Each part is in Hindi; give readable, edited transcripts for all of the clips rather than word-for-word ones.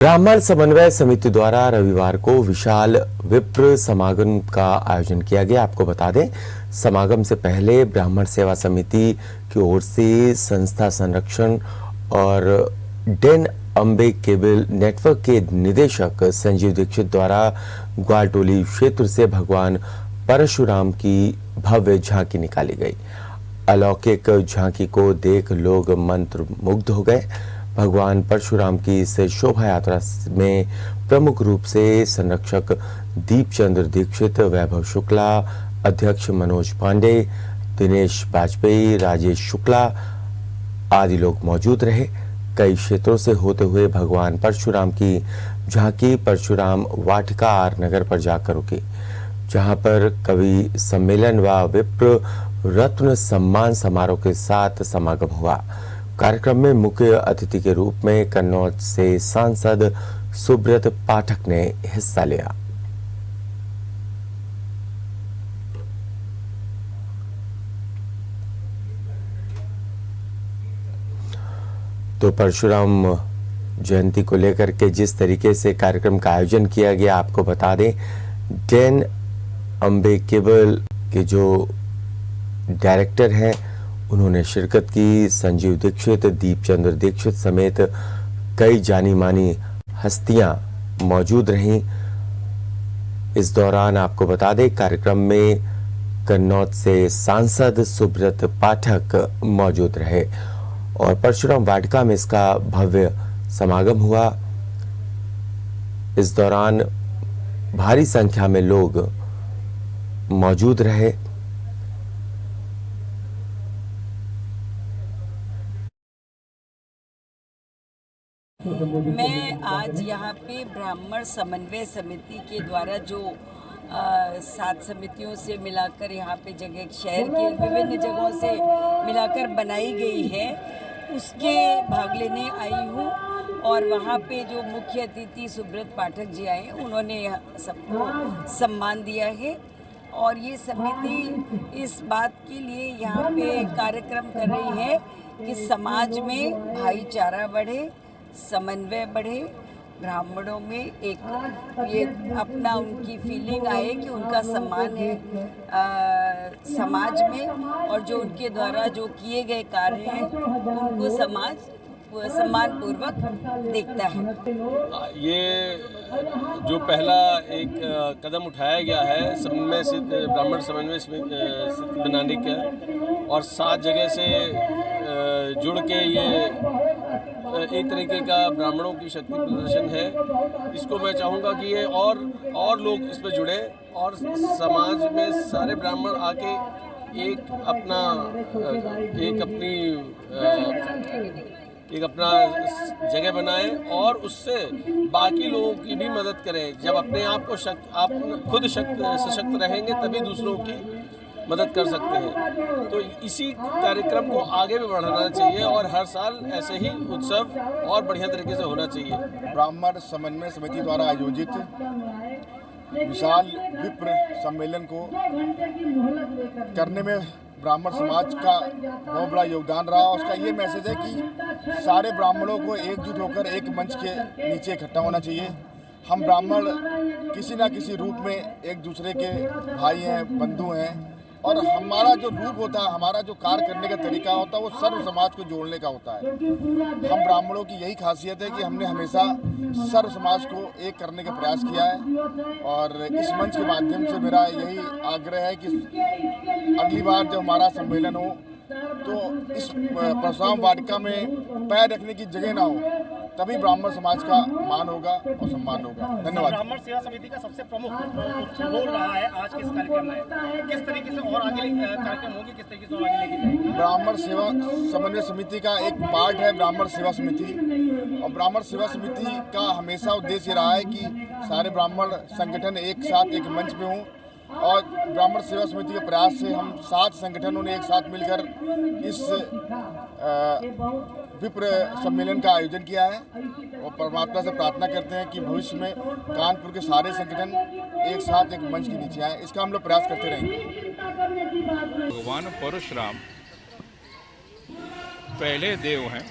ब्राह्मण समन्वय समिति द्वारा रविवार को विशाल विप्र समागम का आयोजन किया गया। आपको बता दें, समागम से पहले ब्राह्मण सेवा समिति की ओर से संस्था संरक्षण और डेन अम्बे केबल नेटवर्क के निदेशक संजीव दीक्षित द्वारा ग्वालटोली क्षेत्र से भगवान परशुराम की भव्य झांकी निकाली गई। अलौकिक झांकी को देख लोग मंत्र मुग्ध हो गए। भगवान परशुराम की इस शोभा यात्रा में प्रमुख रूप से संरक्षक दीपचंद्र दीक्षित, वैभव शुक्ला, अध्यक्ष मनोज पांडे, दिनेश वाजपेयी, राजेश शुक्ला आदि लोग मौजूद रहे। कई क्षेत्रों से होते हुए भगवान परशुराम की झांकी परशुराम वाटिका आर नगर पर जाकर रुकी, जहां पर कवि सम्मेलन व विप्र रत्न सम्मान समारोह के साथ समागम हुआ। कार्यक्रम में मुख्य अतिथि के रूप में कन्नौज से सांसद सुब्रत पाठक ने हिस्सा लिया। तो परशुराम जयंती को लेकर के जिस तरीके से कार्यक्रम का आयोजन किया गया, आपको बता दें, डेन अम्बे केबल के जो डायरेक्टर हैं उन्होंने शिरकत की। संजीव दीक्षित, दीपचंद्र दीक्षित समेत कई जानी मानी हस्तियां मौजूद रहीं। इस दौरान आपको बता दें, कार्यक्रम में कन्नौज से सांसद सुब्रत पाठक मौजूद रहे और परशुराम वाटिका में इसका भव्य समागम हुआ। इस दौरान भारी संख्या में लोग मौजूद रहे। मैं आज यहाँ पे ब्राह्मण समन्वय समिति के द्वारा जो 7 समितियों से मिलाकर यहाँ पे जगह शहर के विभिन्न जगहों से मिलाकर बनाई गई है, उसके भाग लेने आई हूँ। और वहाँ पे जो मुख्य अतिथि सुब्रत पाठक जी आए, उन्होंने सबको सम्मान दिया है। और ये समिति इस बात के लिए यहाँ पे कार्यक्रम कर रही है कि समाज में भाईचारा बढ़े, समन्वय बढ़े, ब्राह्मणों में एक ये अपना उनकी फीलिंग आए कि उनका सम्मान है समाज में, और जो उनके द्वारा जो किए गए कार्य हैं उनको समाज सम्मान पूर्वक देखता है। ये जो पहला एक कदम उठाया गया है समन्वय से ब्राह्मण समन्वय समिति बनाने का, और 7 जगह से जुड़ के ये एक तरीके का ब्राह्मणों की शक्ति प्रदर्शन है। इसको मैं चाहूँगा कि ये और लोग इस पर जुड़े और समाज में सारे ब्राह्मण आके एक अपना जगह बनाए और उससे बाकी लोगों की भी मदद करें। जब अपने आप को आप खुद सशक्त रहेंगे तभी दूसरों की मदद कर सकते हैं। तो इसी कार्यक्रम को आगे भी बढ़ाना चाहिए और हर साल ऐसे ही उत्सव और बढ़िया तरीके से होना चाहिए। ब्राह्मण समन्वय समिति द्वारा आयोजित विशाल विप्र सम्मेलन को करने में ब्राह्मण समाज का बहुत बड़ा योगदान रहा। उसका ये मैसेज है कि सारे ब्राह्मणों को एकजुट होकर एक मंच के नीचे इकट्ठा होना चाहिए। हम ब्राह्मण किसी न किसी रूप में एक दूसरे के भाई हैं, बंधु हैं, और हमारा जो रूप होता है, हमारा जो कार्य करने का तरीका होता है, वो सर्व समाज को जोड़ने का होता है। हम ब्राह्मणों की यही खासियत है कि हमने हमेशा सर्व समाज को एक करने का प्रयास किया है। और इस मंच के माध्यम से मेरा यही आग्रह है कि अगली बार जब हमारा सम्मेलन हो तो इस परशुराम वाटिका में पैर रखने की जगह ना हो, तभी ब्राह्मण समाज का मान होगा और सम्मान होगा। धन्यवाद। ब्राह्मण सेवा समिति का सबसे प्रमुख रोल रहा है आज के इस कार्यक्रम में, किस तरीके से और आगे कार्यक्रम होगी, किस तरीके से और आगे लेके जाएंगे? ब्राह्मण सेवा समन्वय समिति का एक पार्ट है ब्राह्मण सेवा समिति, और ब्राह्मण सेवा समिति का हमेशा उद्देश्य रहा है कि सारे ब्राह्मण संगठन एक साथ एक मंच पे हों। और ब्राह्मण सेवा समिति के प्रयास से हम 7 संगठनों ने एक साथ मिलकर इस विप्र सम्मेलन का आयोजन किया है, और परमात्मा से प्रार्थना करते हैं कि भविष्य में कानपुर के सारे संगठन एक साथ एक मंच के नीचे आए। इसका हम लोग प्रयास करते रहेंगे। भगवान परशुराम पहले देव हैं।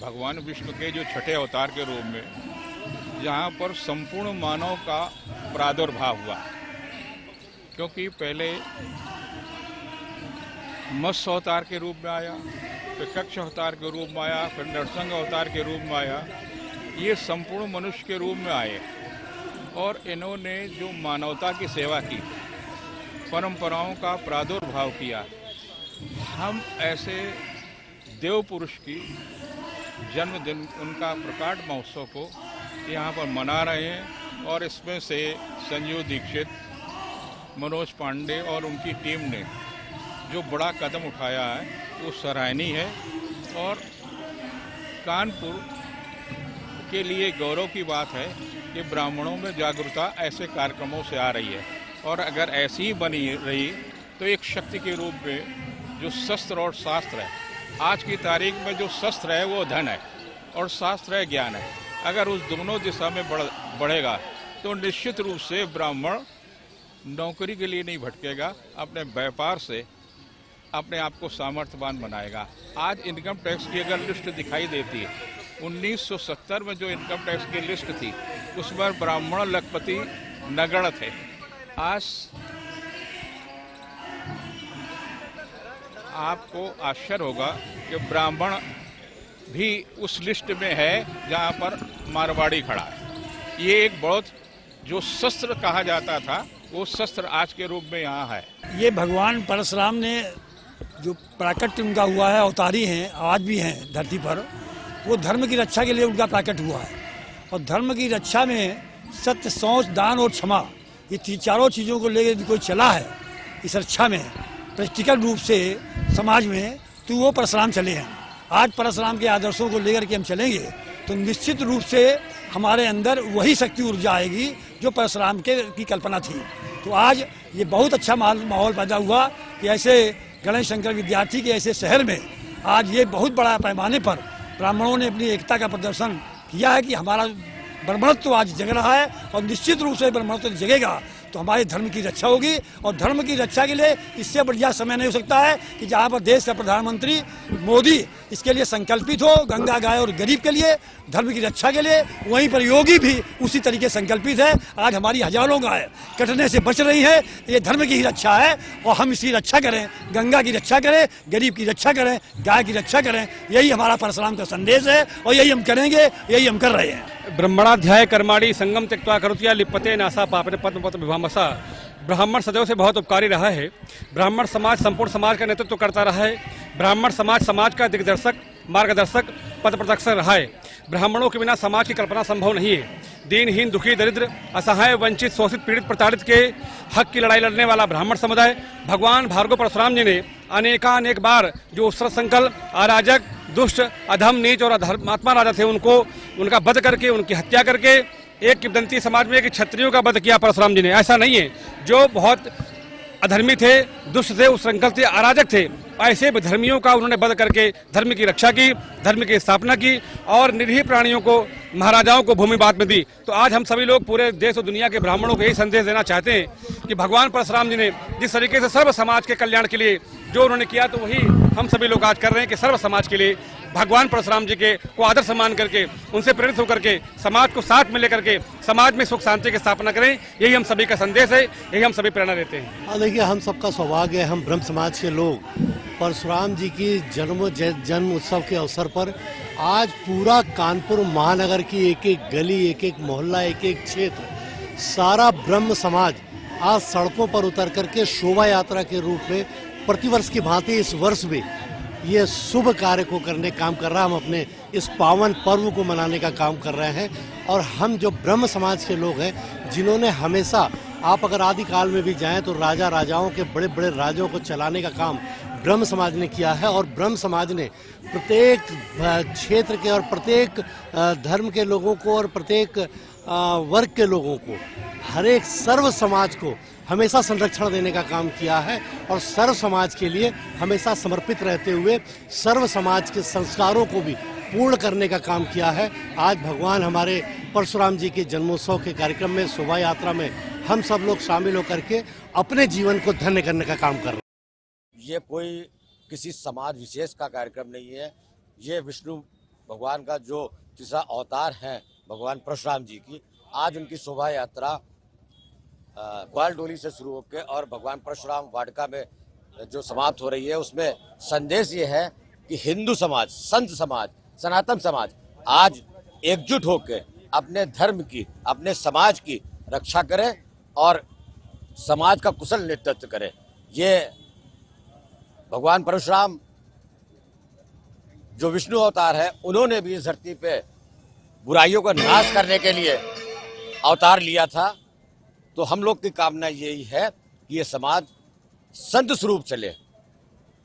भगवान विष्णु के जो छठे अवतार के रूप में जहाँ पर संपूर्ण मानव का प्रादुर्भाव हुआ। क्योंकि पहले मत्स्य अवतार के रूप में आया, फिर कक्ष अवतार के रूप में आया, फिर नरसिंह अवतार के रूप में आया। ये संपूर्ण मनुष्य के रूप में आए और इन्होंने जो मानवता की सेवा की, परंपराओं का प्रादुर्भाव किया। हम ऐसे देव पुरुष की जन्मदिन, उनका प्रकाट महोत्सव को यहाँ पर मना रहे हैं और इसमें से संजीव दीक्षित, मनोज पांडे और उनकी टीम ने जो बड़ा कदम उठाया है वो सराहनीय है और कानपुर के लिए गौरव की बात है कि ब्राह्मणों में जागरूकता ऐसे कार्यक्रमों से आ रही है और अगर ऐसी ही बनी रही तो एक शक्ति के रूप में जो शस्त्र और शास्त्र है, आज की तारीख में जो शस्त्र है वो धन है और शास्त्र है ज्ञान है। अगर उस दोनों दिशा में बढ़ेगा तो निश्चित रूप से ब्राह्मण नौकरी के लिए नहीं भटकेगा, अपने व्यापार से अपने आप को सामर्थ्यवान बनाएगा। आज इनकम टैक्स की अगर लिस्ट दिखाई देती है, 1970 में जो इनकम टैक्स की लिस्ट थी उसमें ब्राह्मण लखपति नगण्य थे। आज आपको आश्चर्य होगा कि ब्राह्मण भी उस लिस्ट में है जहाँ पर मारवाड़ी खड़ा है। ये एक बहुत जो शस्त्र कहा जाता था वो शस्त्र आज के रूप में यहाँ है। ये भगवान परशुराम ने जो प्राकट्य उनका हुआ है, अवतारी हैं, आज भी हैं धरती पर, वो धर्म की रक्षा के लिए उनका प्राकट हुआ है। और धर्म की रक्षा में सत्य, शौच, दान और क्षमा, ये चारों चीज़ों को लेकर कोई चला है इस रक्षा में प्रैक्टिकल रूप से समाज में, तो वो परशुराम चले हैं। आज परशुराम के आदर्शों को लेकर के हम चलेंगे तो निश्चित रूप से हमारे अंदर वही शक्ति ऊर्जा आएगी जो परशुराम की कल्पना थी। तो आज ये बहुत अच्छा माहौल पैदा हुआ कि ऐसे गणेश शंकर विद्यार्थी के ऐसे शहर में आज ये बहुत बड़ा पैमाने पर ब्राह्मणों ने अपनी एकता का प्रदर्शन किया है कि हमारा ब्राह्मणत्व आज जग रहा है और निश्चित रूप से ब्राह्मणत्व जगेगा तो हमारे धर्म की रक्षा होगी। और धर्म की रक्षा के लिए इससे बढ़िया समय नहीं हो सकता है कि जहाँ पर देश का प्रधानमंत्री मोदी इसके लिए संकल्पित हो, गंगा, गाय और गरीब के लिए, धर्म की रक्षा के लिए, वहीं पर योगी भी उसी तरीके संकल्पित है। आज हमारी हजारों गाय कटने से बच रही है, ये धर्म की ही रक्षा है और हम इसकी रक्षा करें, गंगा की रक्षा करें, गरीब की रक्षा करें, गाय की रक्षा करें। यही हमारा परशुराम का संदेश है और यही हम करेंगे, यही हम कर रहे हैं। ब्रह्मणाध्याय कर्माणि संगम त्यक्त्वा करोति लिप्यते नासा पापने पद्म पत्र विभामसा। ब्राह्मण सदैव से बहुत उपकारी रहा है। ब्राह्मण समाज संपूर्ण समाज का नेतृत्व करता रहा है। ब्राह्मण समाज का दिग्दर्शक, मार्गदर्शक, पथ प्रदर्शक रहा है। ब्राह्मणों के बिना समाज की कल्पना संभव नहीं है। दीनहीन, दुखी, दरिद्र, असहाय, वंचित, शोषित, पीड़ित, प्रताड़ित के हक की लड़ाई लड़ने वाला ब्राह्मण समुदाय भगवान भार्गव परशुराम जी ने अनेकानेक बार जो उसर संकल्प, अराजक, दुष्ट, अधम, नीच और अधर्मात्मा राजा थे उनको उनका वध करके, उनकी हत्या करके एक किंवदंती समाज में एक क्षत्रियों का वध किया परशुराम जी ने। ऐसा नहीं है, जो बहुत अधर्मी थे, दुष्ट थे, उच्छृंखल थे, अराजक थे, ऐसे धर्मियों का उन्होंने वध करके धर्म की रक्षा की, धर्म की स्थापना की और निरीह प्राणियों को, महाराजाओं को भूमि बात में दी। तो आज हम सभी लोग पूरे देश और दुनिया के ब्राह्मणों को यही संदेश देना चाहते हैं कि भगवान परशुराम जी ने जिस तरीके से सर्व समाज के कल्याण के लिए जो उन्होंने किया, तो वही हम सभी लोग आज कर रहे हैं कि सर्व समाज के लिए भगवान परशुराम जी के को आदर सम्मान करके, उनसे प्रेरित होकर के समाज को साथ में लेकर के समाज में सुख शांति की स्थापना करें। यही हम सभी का संदेश है, यही हम सभी प्रेरणा देते हैं। हाँ, देखिए, हम सबका सौभाग्य है, हम ब्रह्म समाज के लोग परशुराम जी की जन्म उत्सव के अवसर पर आज पूरा कानपुर महानगर की एक एक गली, एक एक मोहल्ला, एक एक क्षेत्र, सारा ब्रह्म समाज आज सड़कों पर उतर करके शोभा यात्रा के रूप में प्रतिवर्ष की भांति इस वर्ष भी ये शुभ कार्य को करने काम कर रहा है। हम अपने इस पावन पर्व को मनाने का काम कर रहे हैं और हम जो ब्रह्म समाज के लोग हैं, जिन्होंने हमेशा, आप अगर आदिकाल में भी जाएं तो राजाओं के बड़े बड़े राज्यों को चलाने का काम ब्रह्म समाज ने किया है। और ब्रह्म समाज ने प्रत्येक क्षेत्र के और प्रत्येक धर्म के लोगों को और प्रत्येक वर्ग के लोगों को, हर एक सर्व समाज को हमेशा संरक्षण देने का काम किया है और सर्व समाज के लिए हमेशा समर्पित रहते हुए सर्व समाज के संस्कारों को भी पूर्ण करने का काम किया है। आज भगवान हमारे परशुराम जी के जन्मोत्सव के कार्यक्रम में, शोभा यात्रा में हम सब लोग शामिल होकर के अपने जीवन को धन्य करने का काम कर रहे हैं। ये कोई किसी समाज विशेष का कार्यक्रम नहीं है। ये विष्णु भगवान का जो तीसरा अवतार है भगवान परशुराम जी की। आज उनकी शोभा यात्रा ग्वाल डोली से शुरू होकर और भगवान परशुराम वाटिका में जो समाप्त हो रही है, उसमें संदेश ये है कि हिंदू समाज, संत समाज, सनातन समाज आज एकजुट होकर अपने धर्म की, अपने समाज की रक्षा करे और समाज का कुशल नेतृत्व करे। ये भगवान परशुराम जो विष्णु अवतार है, उन्होंने भी इस धरती पे बुराइयों का नाश करने के लिए अवतार लिया था। तो हम लोग की कामना यही है कि ये समाज संत स्वरूप चले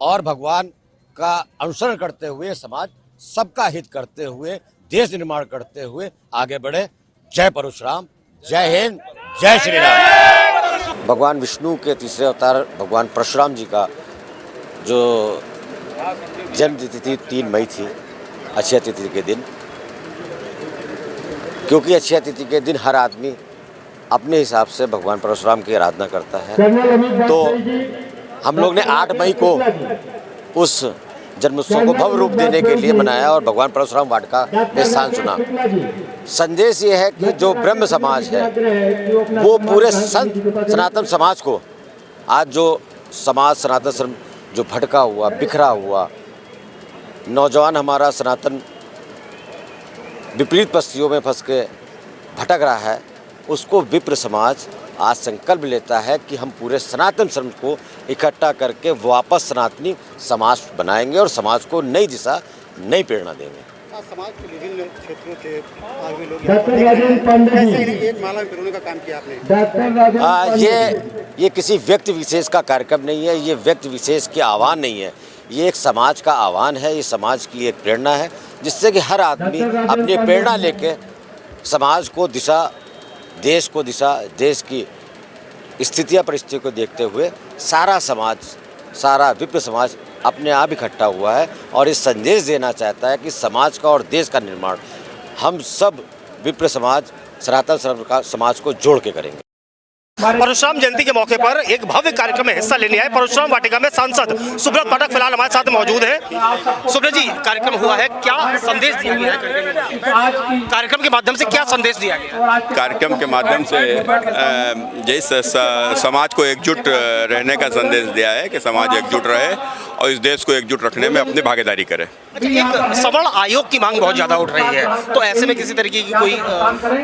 और भगवान का अनुसरण करते हुए समाज सबका हित करते हुए, देश निर्माण करते हुए आगे बढ़े। जय परशुराम, जय हिंद, जय श्री राम। भगवान विष्णु के तीसरे अवतार भगवान परशुराम जी का जो जन्म तिथि 3 मई थी, अक्षय तिथि के दिन। क्योंकि अक्षय तिथि के दिन हर आदमी अपने हिसाब से भगवान परशुराम की आराधना करता है, तो हम लोग ने 8 मई को उस जन्मोत्सव को भव्य रूप देने के लिए मनाया और भगवान परशुराम वाटिका में स्थान चुना। संदेश ये है कि जो ब्रह्म समाज है वो पूरे संत सनातन समाज को, आज जो समाज सनातन जो भटका हुआ, बिखरा हुआ नौजवान हमारा सनातन विपरीत परिस्थितियों में फंस के भटक रहा है, उसको विप्र समाज आज संकल्प लेता है कि हम पूरे सनातन समाज को इकट्ठा करके वापस सनातनी समाज बनाएंगे और समाज को नई दिशा, नई प्रेरणा देंगे। समाज के विभिन्न क्षेत्रों से आगे लोग कैसे एक माला में पिरोने का काम किया आपने? ये किसी व्यक्ति विशेष का कार्यक्रम नहीं है, ये व्यक्ति विशेष के आह्वान नहीं है, ये एक समाज का आह्वान है, ये समाज की एक प्रेरणा है, जिससे कि हर आदमी अपनी प्रेरणा लेके समाज को दिशा, देश को दिशा, देश की स्थितियाँ परिस्थितियों को देखते हुए सारा समाज, सारा विप्र समाज अपने आप इकट्ठा हुआ है और इस संदेश देना चाहता है कि समाज का और देश का निर्माण हम सब विप्र समाज, सनातन समाज को जोड़ के करेंगे। परशुराम जयंती के मौके पर एक भव्य कार्यक्रम में हिस्सा लेने आए परशुराम वाटिका में सांसद सुब्रत पाठक फिलहाल हमारे साथ मौजूद है। सुब्रत जी, कार्यक्रम हुआ है, क्या संदेश दिया गया है? कार्यक्रम के माध्यम से क्या संदेश दिया गया? कार्यक्रम के माध्यम से जिस समाज को एकजुट रहने का संदेश दिया है कि समाज एकजुट रहे और इस देश को एकजुट रखने में अपनी भागीदारी करे। एक सवर्ण आयोग की मांग बहुत ज्यादा उठ रही है, तो ऐसे में किसी तरीके की कोई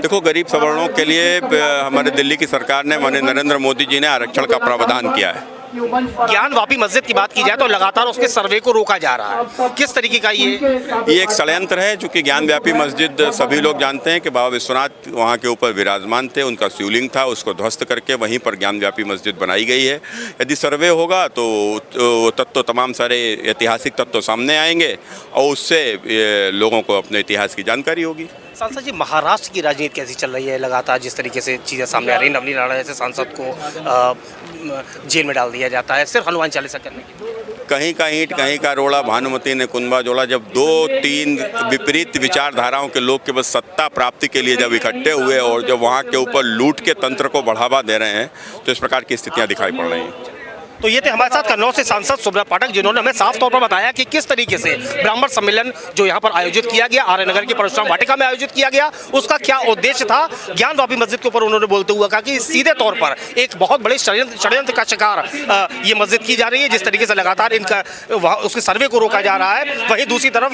देखो, गरीब सवर्णों के लिए हमारे दिल्ली की सरकार ने, माननीय नरेंद्र मोदी जी ने आरक्षण का प्रावधान किया है। ज्ञानवापी मस्जिद की बात की जाए तो लगातार उसके सर्वे को रोका जा रहा है, किस तरीके का ये एक षड्यंत्र है। चूँकि ज्ञानव्यापी मस्जिद सभी लोग जानते हैं कि बाबा विश्वनाथ वहाँ के ऊपर विराजमान थे, उनका शिवलिंग था, उसको ध्वस्त करके वहीं पर ज्ञानव्यापी मस्जिद बनाई गई है। यदि सर्वे होगा तो तत्व, तमाम सारे ऐतिहासिक तत्व सामने आएंगे और उससे लोगों को अपने इतिहास की जानकारी होगी। सांसद जी, महाराष्ट्र की राजनीति कैसी चल रही है? लगातार जिस तरीके से चीज़ें सामने आ रही, नवनीत राणा जैसे सांसद को जेल में डाल दिया जाता है सिर्फ हनुमान चालीसा करने के लिए। कहीं का ईंट, कहीं का रोड़ा, भानुमति ने कुंभा जोड़ा। जब 2-3 विपरीत विचारधाराओं के लोग केवल सत्ता प्राप्ति के लिए जब इकट्ठे हुए और जब वहाँ के ऊपर लूट के तंत्र को बढ़ावा दे रहे हैं, तो इस प्रकार की स्थितियाँ दिखाई पड़ रही हैं। तो ये थे हमारे साथ कन्नौज से सांसद सुब्रत पाठक, जिन्होंने हमें साफ तौर पर बताया कि किस तरीके से ब्राह्मण सम्मेलन जो यहाँ पर आयोजित किया गया, आर्य नगर के परशुराम वाटिका में आयोजित किया गया, उसका क्या उद्देश्य था। ज्ञानवापी मस्जिद के ऊपर उन्होंने बोलते हुए कहा कि सीधे तौर पर एक बहुत बड़े षड्यंत्र का शिकार ये मस्जिद की जा रही है, जिस तरीके से लगातार इनका उसके सर्वे को रोका जा रहा है। वहीं दूसरी तरफ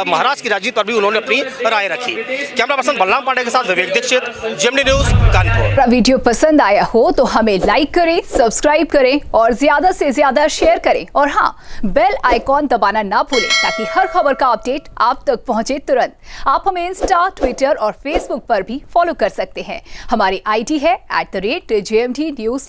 महाराष्ट्र की राजनीति पर भी उन्होंने अपनी राय रखी। कैमरा पर्सन बलराम पांडे के साथ Vivek Dixit, JMD news, Kanpur. Video पसंद आया हो तो हमें लाइक करें, सब्सक्राइब करें और ज्यादा से ज्यादा शेयर करें और हाँ, बेल आइकॉन दबाना ना भूलें ताकि हर खबर का अपडेट आप तक पहुंचे तुरंत। आप हमें इंस्टा, ट्विटर और फेसबुक पर भी फॉलो कर सकते हैं। हमारी आईडी है @JMT News।